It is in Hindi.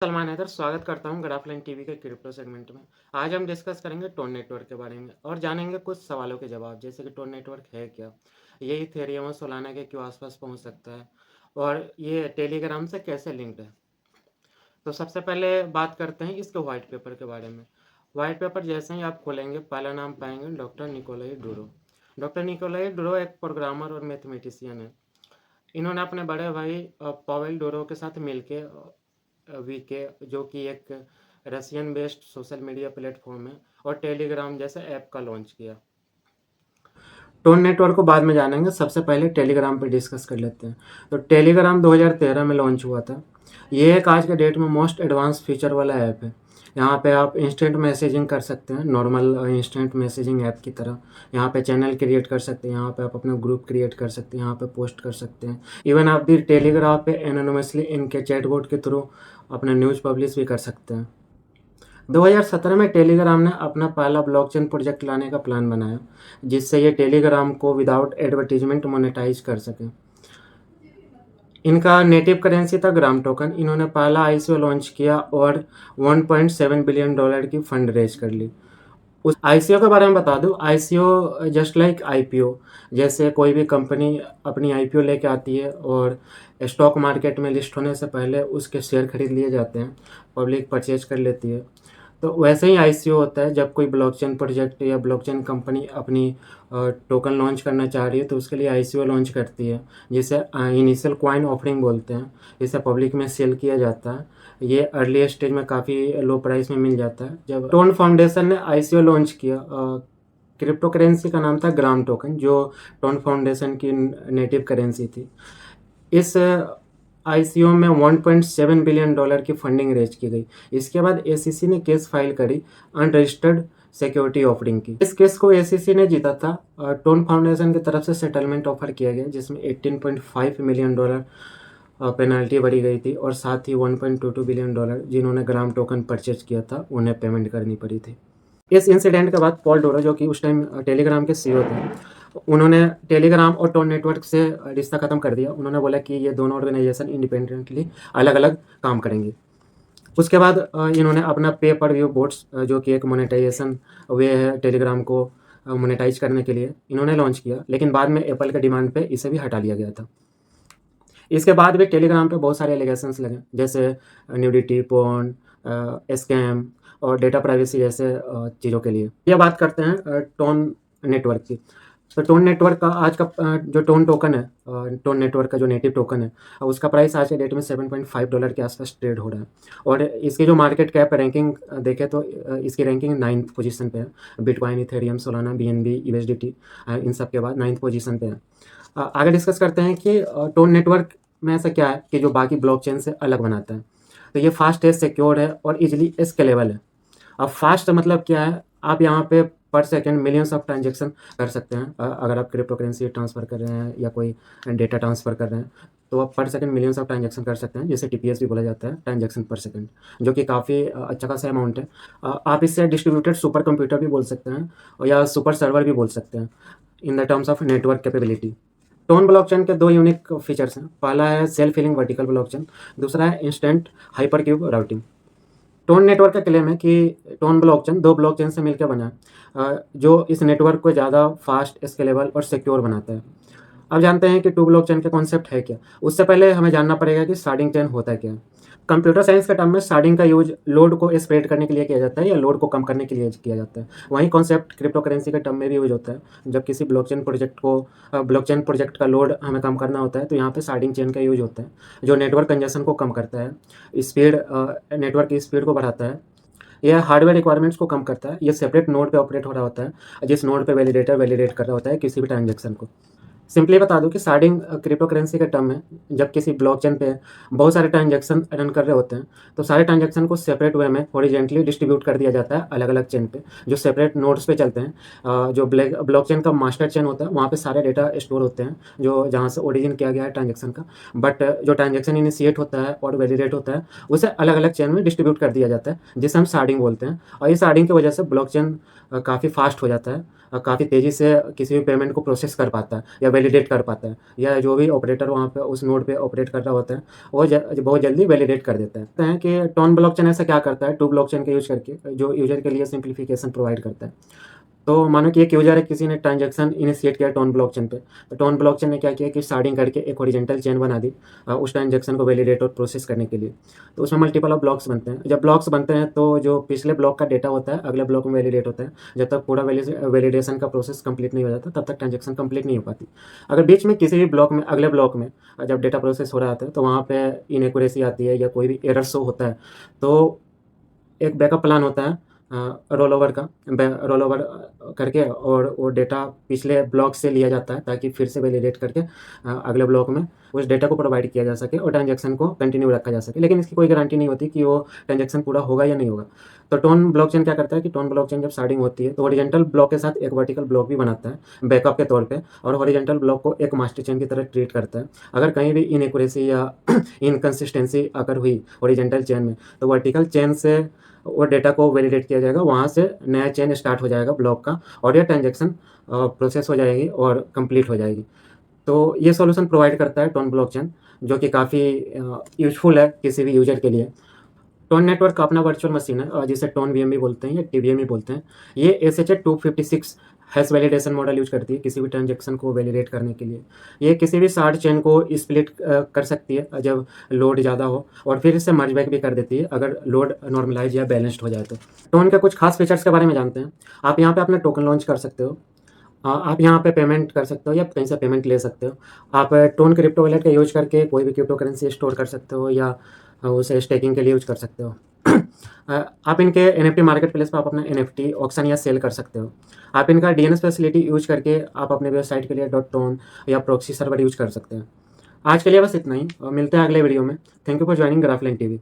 सलमान हैदर स्वागत करता हूँ ग्राफलाइन टीवी के क्रिप्टो सेगमेंट में। आज हम डिस्कस करेंगे टोन नेटवर्क के बारे में और जानेंगे कुछ सवालों के जवाब, जैसे कि टोन नेटवर्क है क्या, ये इथेरियम और सोलाना के क्यों आसपास पहुँच सकता है और ये टेलीग्राम से कैसे लिंक्ड है। तो सबसे पहले बात करते हैं इसके व्हाइट पेपर के बारे में। व्हाइट पेपर जैसे ही आप खोलेंगे पहला नाम पाएंगे डॉक्टर निकोलाई डूरो। डॉक्टर निकोलाई डूरो एक प्रोग्रामर और मैथमेटिशियन है। इन्होंने अपने बड़े भाई पवेल डूरो के साथ मिलके वीके, जो कि एक Russian based social media platform है, और टेलीग्राम जैसे ऐप का लॉन्च किया। टोन नेटवर्क को बाद में जानेंगे, सबसे पहले टेलीग्राम पे डिस्कस कर लेते हैं। तो टेलीग्राम 2013 में लॉन्च हुआ था। ये एक आज के डेट में मोस्ट एडवांस फीचर वाला ऐप है। यहाँ पे आप इंस्टेंट मैसेजिंग कर सकते हैं, नॉर्मल इंस्टेंट मैसेजिंग ऐप की तरह। यहाँ पे चैनल क्रिएट कर सकते हैं, यहाँ पे आप अपना ग्रुप क्रिएट कर सकते हैं, यहाँ पे पोस्ट कर सकते हैं। इवन आप भी टेलीग्राम पे एनोनिमसली इनके चैटबॉट के थ्रू अपना न्यूज़ पब्लिश भी कर सकते हैं। 2017 में टेलीग्राम ने अपना पहला ब्लॉकचेन प्रोजेक्ट लाने का प्लान बनाया, जिससे ये टेलीग्राम को विदाउट एडवर्टीजमेंट मोनेटाइज कर सके। इनका नेटिव करेंसी था ग्राम टोकन। इन्होंने पहला आईसीओ लॉन्च किया और $1.7 बिलियन की फंड रेज कर ली। उस आईसीओ के बारे में बता दूं, आईसीओ जस्ट लाइक आईपीओ, जैसे कोई भी कंपनी अपनी आईपीओ लेके आती है और स्टॉक मार्केट में लिस्ट होने से पहले उसके शेयर खरीद लिए जाते हैं, पब्लिक परचेज कर लेती है। तो वैसे ही आईसीओ होता है। जब कोई ब्लॉकचेन प्रोजेक्ट या ब्लॉकचेन कंपनी अपनी टोकन लॉन्च करना चाह रही है तो उसके लिए आईसीओ लॉन्च करती है, जिसे इनिशियल कॉइन ऑफरिंग बोलते हैं। इसे पब्लिक में सेल किया जाता है। ये अर्ली स्टेज में काफ़ी लो प्राइस में मिल जाता है। जब टोन फाउंडेशन ने आईसीओ लॉन्च किया, क्रिप्टो करेंसी का नाम था ग्राम टोकन, जो टोन फाउंडेशन की नेटिव करेंसी थी। इस आईसीओ में $1.7 बिलियन की फंडिंग रेज की गई। इसके बाद एसीसी ने केस फाइल करी अनरजिस्टर्ड सिक्योरिटी ऑफरिंग की। इस केस को एसीसी ने जीता था। टोन फाउंडेशन की तरफ से सेटलमेंट ऑफर किया गया, जिसमें $18.5 मिलियन पेनल्टी भरी गई थी, और साथ ही $1.22 बिलियन जिन्होंने ग्राम टोकन परचेज किया था उन्हें पेमेंट करनी पड़ी थी। इस इंसिडेंट के बाद पॉल डोरो, जो कि उस टाइम टेलीग्राम के सीईओ थे, उन्होंने टेलीग्राम और टोन नेटवर्क से रिश्ता ख़त्म कर दिया। उन्होंने बोला कि ये दोनों ऑर्गेनाइजेशन इंडिपेंडेंटली अलग अलग काम करेंगी। उसके बाद इन्होंने अपना पे पर व्यू बोट्स, जो कि एक मोनेटाइजेशन वे है टेलीग्राम को मोनेटाइज करने के लिए, इन्होंने लॉन्च किया। लेकिन बाद में एप्पल के डिमांड पे इसे भी हटा लिया गया था। इसके बाद भी टेलीग्राम पे बहुत सारे एलिगेशंस लगे, जैसे न्यूडिटी, पोर्न, स्कैम और डेटा प्राइवेसी जैसे चीज़ों के लिए। ये बात करते हैं टोन नेटवर्क की। तो टोन नेटवर्क का आज का जो टोन टोकन है, टोन नेटवर्क का जो नेटिव टोकन है, उसका प्राइस आज के डेट में $7.5 के आसपास ट्रेड हो रहा है। और इसकी जो मार्केट कैप रैंकिंग देखें तो इसकी रैंकिंग 9th पोजीशन पे है। Bitcoin, ethereum, solana, BNB, USDT, इन सब के बाद 9th पोजीशन पे है। आगे डिस्कस करते हैं कि टोन नेटवर्क में ऐसा क्या है कि जो बाकी ब्लॉकचेन से अलग बनाता है। तो ये फास्ट है, सिक्योर है और इजीली स्केलेबल है। अब फास्ट मतलब क्या है, आप यहाँ पे पर सेकंड मिलियंस ऑफ ट्रांजेक्शन कर सकते हैं। अगर आप क्रिप्टो करेंसी ट्रांसफ़र कर रहे हैं या कोई डेटा ट्रांसफ़र कर रहे हैं, तो आप पर सेकंड मिलियंस ऑफ ट्रांजेक्शन कर सकते हैं, जिसे टीपीएस भी बोला जाता है, ट्रांजेक्शन पर सेकंड, जो कि काफ़ी अच्छा खासा अमाउंट है। आप इससे डिस्ट्रीब्यूटेड सुपर कंप्यूटर भी बोल सकते हैं या सुपर सर्वर भी बोल सकते हैं in the terms of network capability. Tone blockchain के दो यूनिक फीचर्स हैं। पहला है सेल्फ हीलिंग वर्टिकल ब्लॉकचेन, दूसरा है instant hypercube routing. Tone network का क्लेम है कि टोन ब्लॉकचेन दो ब्लॉकचेन से मिलकर बना है, जो इस नेटवर्क को ज़्यादा फास्ट, स्केलेबल और सिक्योर बनाता है। अब जानते हैं कि टू ब्लॉकचेन का कॉन्सेप्ट है क्या। उससे पहले हमें जानना पड़ेगा कि शार्डिंग चेन होता क्या है। कंप्यूटर साइंस के टर्म में शार्डिंग का यूज लोड को स्प्रेड करने के लिए किया जाता है या लोड को कम करने के लिए किया जाता है। वही कॉन्सेप्ट क्रिप्टो करेंसी के टर्म में भी यूज होता है। जब किसी ब्लॉकचेन प्रोजेक्ट का लोड हमें कम करना होता है तो यहाँ पे शार्डिंग चेन का यूज होता है, जो नेटवर्क कंजेशन को कम करता है, नेटवर्क की स्पीड को बढ़ाता है। यह हार्डवेयर रिक्वायरमेंट्स को कम करता है। ये सेपरेट नोड पे ऑपरेट हो रहा होता है, जिस नोड पे वैलिडेटर वैलिडेट कर रहा होता है किसी भी ट्रांजेक्शन को। सिंपली बता दूं कि शार्डिंग क्रिप्टो करेंसी के टर्म में, जब किसी ब्लॉकचेन पे बहुत सारे ट्रांजेक्शन रन कर रहे होते हैं तो सारे ट्रांजेक्शन को सेपरेट वे में हॉरिजॉन्टली डिस्ट्रीब्यूट कर दिया जाता है अलग अलग चेन पे, जो सेपरेट नोड्स पे चलते हैं। जो ब्लॉकचेन का मास्टर चेन होता है वहाँ पे सारे डेटा स्टोर होते हैं, जो जहाँ से ओरिजिन किया गया है ट्रांजेक्शन का। बट जो ट्रांजेक्शन इनिशिएट होता है और वैलिडेट होता है उसे अलग अलग चेन में डिस्ट्रीब्यूट कर दिया जाता है, जिसे हम शार्डिंग बोलते हैं। और इस शार्डिंग की वजह से ब्लॉकचेन काफ़ी फास्ट हो जाता है काफ़ी तेज़ी से किसी भी पेमेंट को प्रोसेस कर पाता है या वैलिडेट कर पाता है, या जो भी ऑपरेटर वहाँ पे उस नोड पे ऑपरेट कर रहा होता है, वो बहुत जल्दी वैलिडेट कर देता है। कहते हैं कि टोन ब्लॉकचेन ऐसा क्या करता है, टू ब्लॉकचेन का यूज़ करके जो यूज़र के लिए सिंप्लीफिकेशन प्रोवाइड करता है। तो मानो कि एक यूज़र है, किसी ने ट्रांज़ैक्शन इनिशिएट किया टोन ब्लॉकचेन पे, तो टोन ब्लॉकचेन ने क्या किया कि स्टार्टिंग करके एक हॉरिजॉन्टल चेन बना दी उस ट्रांज़ैक्शन को वैलिडेट और प्रोसेस करने के लिए। तो उसमें मल्टीपल ऑफ ब्लॉक्स बनते हैं। जब ब्लॉक्स बनते हैं तो जो पिछले ब्लॉक का डेटा होता है अगले ब्लॉक में वैलिडेट होता है। जब तक पूरा वैलिडेशन का प्रोसेस कंप्लीट नहीं हो जाता तब तक ट्रांज़ैक्शन कंप्लीट नहीं हो पाती। अगर बीच में किसी भी ब्लॉक में, अगले ब्लॉक में जब डेटा प्रोसेस हो रहा होता है तो वहाँ पे इनएक्यूरेसी आती है या कोई भी एरर शो होता है, तो एक बैकअप प्लान होता है रोल ओवर का, रोल ओवर करके, और वो डेटा पिछले ब्लॉक से लिया जाता है ताकि फिर से वैलिडेट करके अगले ब्लॉक में उस डेटा को प्रोवाइड किया जा सके और ट्रांजैक्शन को कंटिन्यू रखा जा सके। लेकिन इसकी कोई गारंटी नहीं होती कि वो ट्रांजैक्शन पूरा होगा या नहीं होगा। तो टोन ब्लॉकचेन क्या करता है कि टोन ब्लॉकचेन जब स्टार्टिंग होती है तो हॉरिजॉन्टल ब्लॉक के साथ एक वर्टिकल ब्लॉक भी बनाता है बैकअप के तौर पे, और हॉरिजॉन्टल ब्लॉक को एक मास्टर चेन की तरह ट्रीट करता है। अगर कहीं भी इनएक्यूरेसी या इनकंसिस्टेंसी अगर हुई हॉरिजॉन्टल चेन में, तो वर्टिकल चेन से वो डेटा को वैलिडेट किया जाएगा, वहाँ से नया चेन स्टार्ट हो जाएगा ब्लॉक का, और ये ट्रांजैक्शन प्रोसेस हो जाएगी और कंप्लीट हो जाएगी। तो ये सॉल्यूशन प्रोवाइड करता है टोन ब्लॉकचेन, जो कि काफ़ी यूज़फुल है किसी भी यूज़र के लिए। टोन नेटवर्क का अपना वर्चुअल मशीन है जिसे टोन वीएम भी बोलते हैं या टीवीएम भी बोलते हैं। ये SHA 256 hash validation model use करती है किसी भी ट्रांजैक्शन को वैलिडेट करने के लिए। ये किसी भी शार्ड चेन को स्प्लिट कर सकती है जब लोड ज़्यादा हो, और फिर इसे मर्ज बैक भी कर देती है अगर लोड नॉर्मलाइज या बैलेंस्ड हो जाए तो। टोन के कुछ खास फीचर्स के बारे में जानते हैं। आप यहाँ पे अपना टोकन लॉन्च कर सकते हो। आप यहाँ पे पेमेंट कर सकते हो या कहीं से पेमेंट ले सकते हो। आप टोन क्रिप्टो वॉलेट का यूज़ करके कोई भी क्रिप्टो करेंसी स्टोर कर सकते हो या उसे स्टेकिंग के लिए यूज़ कर सकते हो। आप इनके एनएफटी मार्केट प्लेस पर आप अपना एनएफटी ऑक्शन या सेल कर सकते हो। आप इनका डीएनएस फैसिलिटी यूज़ करके आप अपने वेबसाइट के लिए डॉट टोन या प्रॉक्सी सर्वर यूज़ कर सकते हैं। आज के लिए बस इतना ही, मिलते हैं अगले वीडियो में। Thank you for joining Graphland TV.